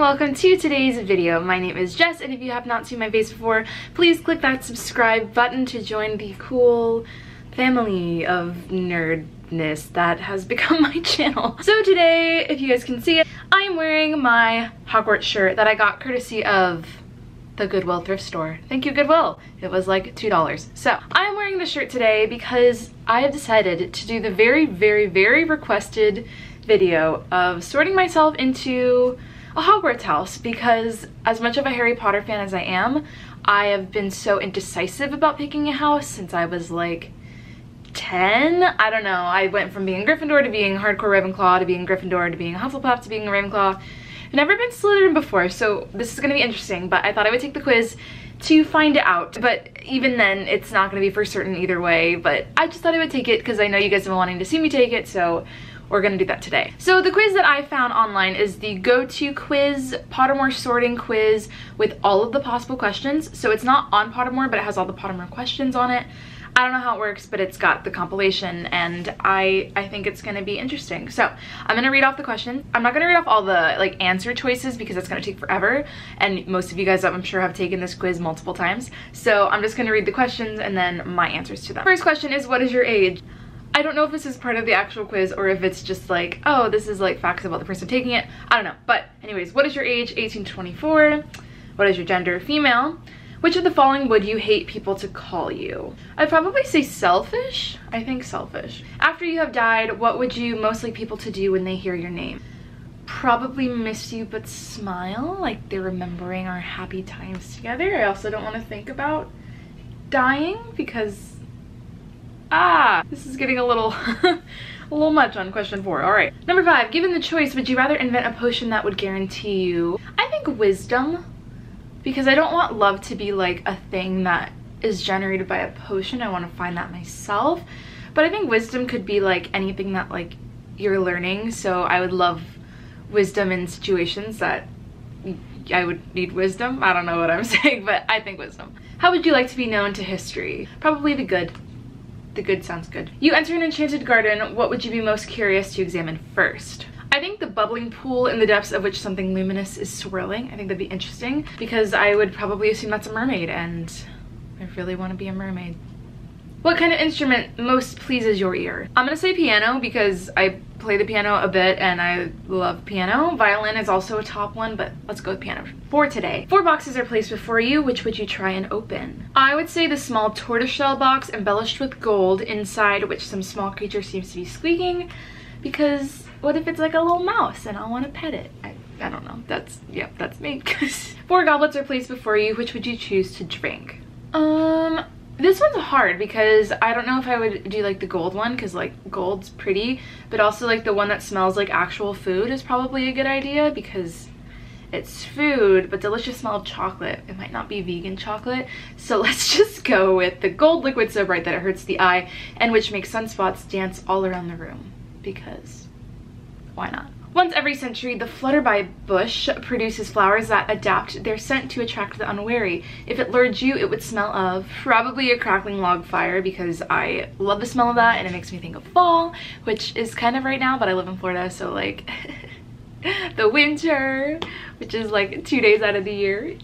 and welcome to today's video. My name is Jess, and if you have not seen my face before, please click that subscribe button to join the cool family of nerdness that has become my channel. So today, if you guys can see it, I am wearing my Hogwarts shirt that I got courtesy of the Goodwill thrift store. Thank you, Goodwill. It was like $2. So I'm wearing this shirt today because I have decided to do the very requested video of sorting myself into a Hogwarts house, because as much of a Harry Potter fan as I am, I have been so indecisive about picking a house since I was like 10. I don't know. I went from being Gryffindor to being hardcore Ravenclaw to being Gryffindor to being Hufflepuff to being a Ravenclaw. I've never been Slytherin before, so this is gonna be interesting, but I thought I would take the quiz to find out. But even then, it's not gonna be for certain either way, but I just thought I would take it because I know you guys have been wanting to see me take it, so we're gonna do that today. So the quiz that I found online is the go-to quiz, Pottermore sorting quiz with all of the possible questions. So it's not on Pottermore, but it has all the Pottermore questions on it. I don't know how it works, but it's got the compilation, and I think it's gonna be interesting. So I'm gonna read off the questions. I'm not gonna read off all the like answer choices because that's gonna take forever, and most of you guys I'm sure have taken this quiz multiple times. So I'm just gonna read the questions and then my answers to them. First question is, what is your age? I don't know if this is part of the actual quiz or if it's just like, oh, this is like facts about the person taking it. I don't know. But anyways, what is your age? 18 to 24. What is your gender? Female. Which of the following would you hate people to call you? I'd probably say selfish. I think selfish. After you have died, what would you most like people to do when they hear your name? Probably miss you but smile, like they're remembering our happy times together. I also don't want to think about dying because this is getting a little a little much on question 4. All right. Number 5, given the choice, would you rather invent a potion that would guarantee you? I think wisdom, because I don't want love to be like a thing that is generated by a potion. I want to find that myself. But I think wisdom could be like anything that like you're learning. So I would love wisdom in situations that I would need wisdom. I don't know what I'm saying, but I think wisdom. How would you like to be known to history? Probably the good. The good sounds good. You enter an enchanted garden. What would you be most curious to examine first? I think the bubbling pool in the depths of which something luminous is swirling. I think that'd be interesting because I would probably assume that's a mermaid, and I really want to be a mermaid. What kind of instrument most pleases your ear? I'm gonna say piano because I play the piano a bit and I love piano. Violin is also a top one, but let's go with piano for today. 4 boxes are placed before you. Which would you try and open? I would say the small tortoiseshell box embellished with gold, inside which some small creature seems to be squeaking, because what if it's like a little mouse and I want to pet it? I don't know. That's me. 4 goblets are placed before you. Which would you choose to drink? This one's hard because I don't know if I would do like the gold one because like gold's pretty, but also like the one that smells like actual food is probably a good idea because it's food but delicious smell of chocolate. It might not be vegan chocolate, so let's just go with the gold liquid so bright that it hurts the eye and which makes sunspots dance all around the room, because why not? Once every century, the flutterby bush produces flowers that adapt their scent to attract the unwary. If it lured you, it would smell of probably a crackling log fire, because I love the smell of that and it makes me think of fall, which is kind of right now, but I live in Florida, so like the winter, which is like 2 days out of the year.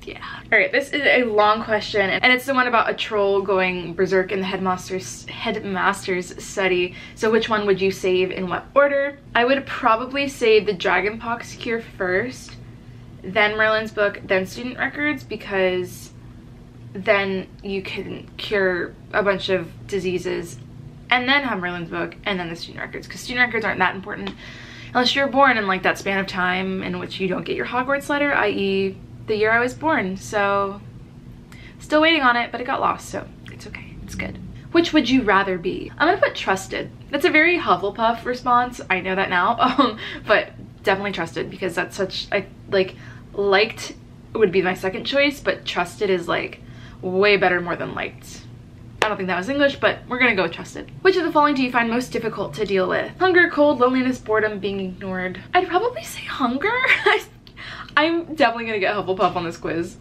Yeah. All right, this is a long question, and it's the one about a troll going berserk in the headmaster's study. So which one would you save in what order? I would probably save the dragonpox cure first, then Merlin's book, then student records, because then you can cure a bunch of diseases and then have Merlin's book and then the student records, because student records aren't that important unless you're born in like that span of time in which you don't get your Hogwarts letter, i.e. the year I was born. So still waiting on it, but it got lost, so it's okay, it's good. Which would you rather be? I'm gonna put trusted. That's a very Hufflepuff response, I know that now, but definitely trusted, because that's such, I like liked would be my second choice, but trusted is like way better more than liked. I don't think that was English, but we're gonna go with trusted. Which of the following do you find most difficult to deal with? Hunger, cold, loneliness, boredom, being ignored. I'd probably say hunger. I'm definitely gonna get Hufflepuff on this quiz.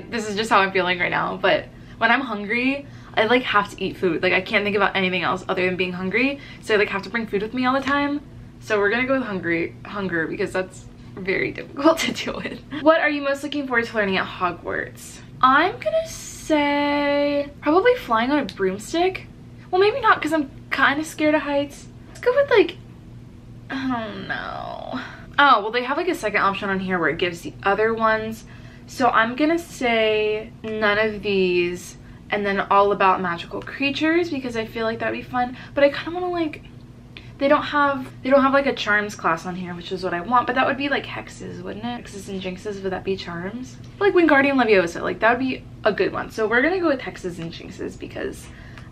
This is just how I'm feeling right now, but when I'm hungry, I like have to eat food. Like I can't think about anything else other than being hungry, so I like have to bring food with me all the time. So we're gonna go with hunger, because that's very difficult to deal with. What are you most looking forward to learning at Hogwarts? I'm gonna say probably flying on a broomstick. Well, maybe not, because I'm kind of scared of heights. Let's go with like, I don't know. Oh, well, they have like a second option on here where it gives the other ones. So I'm gonna say none of these, and then all about magical creatures, because I feel like that'd be fun. But I kind of want to like, they don't have like a charms class on here, which is what I want, but that would be like hexes, wouldn't it? Hexes and jinxes, would that be charms? Like Wingardium Leviosa, like that would be a good one. So we're gonna go with hexes and jinxes because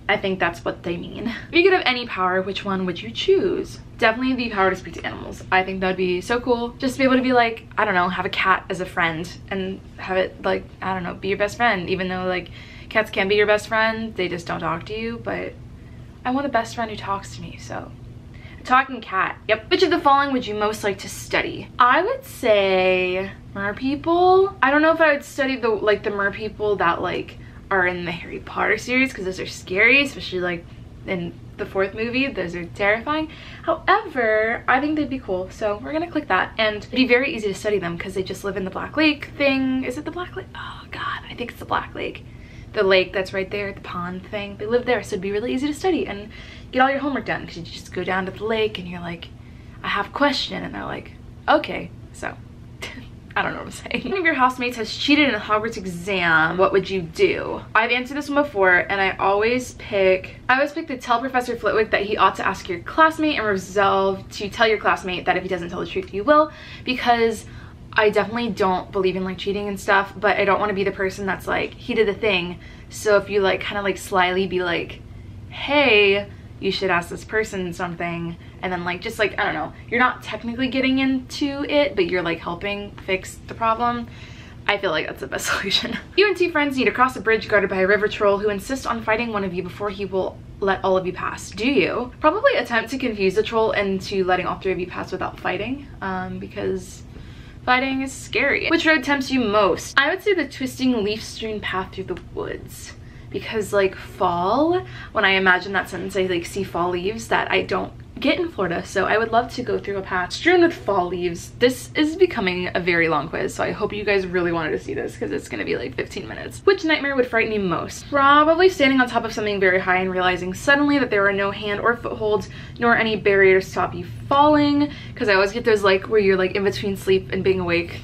I think that's what they mean. If you could have any power, which one would you choose? Definitely the power to speak to animals. I think that'd be so cool. Just to be able to be like, I don't know, have a cat as a friend and have it like, I don't know, be your best friend, even though like cats can be your best friend, they just don't talk to you. But I want a best friend who talks to me, so. Talking cat. Yep. Which of the following would you most like to study? I would say mer people. I don't know if I would study the mer people that like are in the Harry Potter series, because those are scary, especially like in the 4th movie. Those are terrifying. However, I think they'd be cool, so we're gonna click that. And it'd be very easy to study them because they just live in the Black Lake thing. Is it the Black Lake? Oh god, I think it's the Black Lake. The lake that's right there, the pond thing. They live there, so it'd be really easy to study and get all your homework done, because you just go down to the lake and you're like, I have a question, and they're like, okay. So I don't know what I'm saying. If one of your housemates has cheated in a Hogwarts exam, what would you do? I've answered this one before, and I always pick to tell Professor Flitwick that he ought to ask your classmate and resolve to tell your classmate that if he doesn't tell the truth, you will, because I definitely don't believe in like cheating and stuff, but I don't want to be the person that's like, he did the thing. So if you like kind of like slyly be like, hey, you should ask this person something, and then like just like, I don't know, you're not technically getting into it, but you're like helping fix the problem. I feel like that's the best solution. You and 2 friends need to cross a bridge guarded by a river troll who insists on fighting one of you before he will let all of you pass. Do you? Probably attempt to confuse the troll into letting all 3 of you pass without fighting, because fighting is scary. Which road tempts you most? I would say the twisting leaf-strewn path through the woods, because like fall, when I imagine that sentence, I like see fall leaves that I don't get in Florida, so I would love to go through a path strewn with fall leaves. This is becoming a very long quiz, so I hope you guys really wanted to see this, because it's gonna be like 15 minutes. Which nightmare would frighten you most? Probably standing on top of something very high and realizing suddenly that there are no hand or footholds nor any barrier to stop you falling, because I always get those like where you're like in between sleep and being awake.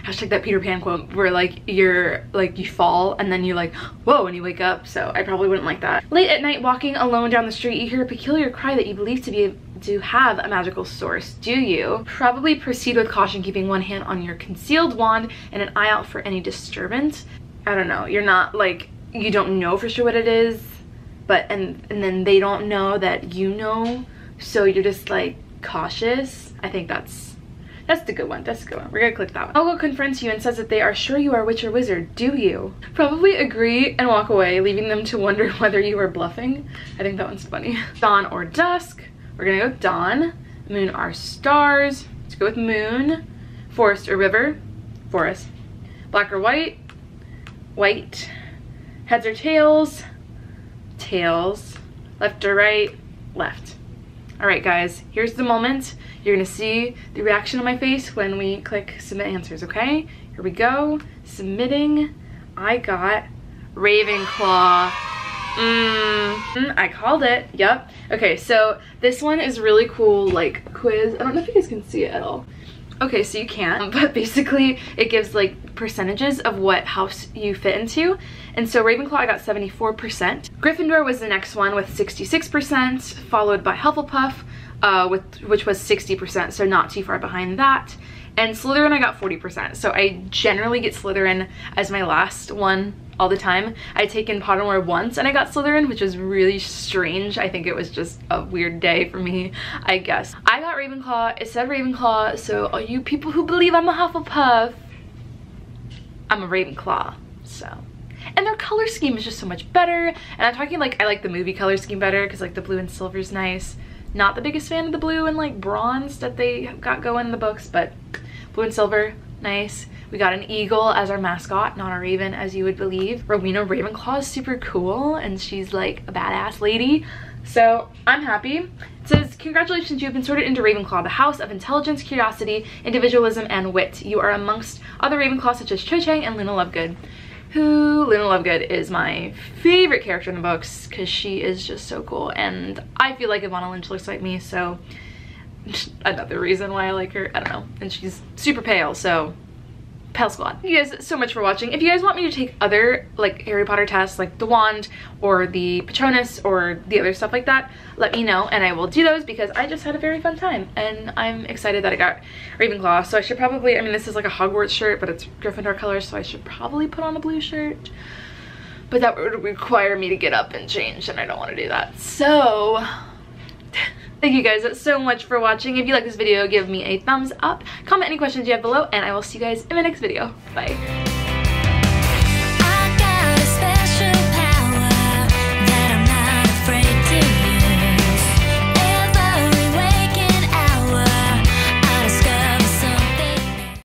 Hashtag that Peter Pan quote, where like you're like, you fall and then you're like, whoa, and you wake up. So I probably wouldn't like that. Late at night, walking alone down the street, you hear a peculiar cry that you believe to have a magical source. Do you? Probably proceed with caution, keeping one hand on your concealed wand and an eye out for any disturbance. I don't know, you're not like, you don't know for sure what it is, but and then they don't know that you know, so you're just like cautious. I think that's the good one. That's a good one. We're gonna click that one. Algo confronts you and says that they are sure you are witch or wizard. Do you? Probably agree and walk away, leaving them to wonder whether you are bluffing. I think that one's funny. Dawn or dusk? We're gonna go dawn. Moon or stars? Let's go with moon. Forest or river? Forest. Black or white? White. Heads or tails? Tails. Left or right? Left. All right, guys, here's the moment. You're gonna see the reaction on my face when we click submit answers, okay? Here we go, submitting. I got Ravenclaw. I called it, yep. Okay, so this one is really cool, like quiz. I don't know if you guys can see it at all. Okay, so you can't, but basically it gives like percentages of what house you fit into. And so Ravenclaw, I got 74%. Gryffindor was the next one with 66%, followed by Hufflepuff, which was 60%, so not too far behind that. And Slytherin, I got 40%. So I generally get Slytherin as my last one all the time. I'd taken Pottermore once and I got Slytherin, which was really strange. I think it was just a weird day for me, I guess. I got Ravenclaw. It said Ravenclaw, so all you people who believe I'm a Hufflepuff, I'm a Ravenclaw, so. And their color scheme is just so much better. And I'm talking like, I like the movie color scheme better because like the blue and silver is nice. Not the biggest fan of the blue and like bronze that they got going in the books, but blue and silver, nice. We got an eagle as our mascot, not a raven as you would believe. Rowena Ravenclaw is super cool and she's like a badass lady. So I'm happy. It says, congratulations, you have been sorted into Ravenclaw, the house of intelligence, curiosity, individualism, and wit. You are amongst other Ravenclaws such as Cho Chang and Luna Lovegood. Luna Lovegood is my favorite character in the books because she is just so cool, and I feel like Ivana Lynch looks like me, so another reason why I like her. I don't know. And she's super pale, so Pale Squad. Thank you guys so much for watching. If you guys want me to take other like Harry Potter tests, like the wand or the Patronus or the other stuff like that, let me know and I will do those because I just had a very fun time and I'm excited that I got Ravenclaw. So I should probably, I mean, this is like a Hogwarts shirt, but it's Gryffindor colors, so I should probably put on a blue shirt, but that would require me to get up and change and I don't want to do that. So thank you guys so much for watching. If you like this video, give me a thumbs up, comment any questions you have below, and I will see you guys in my next video. Bye.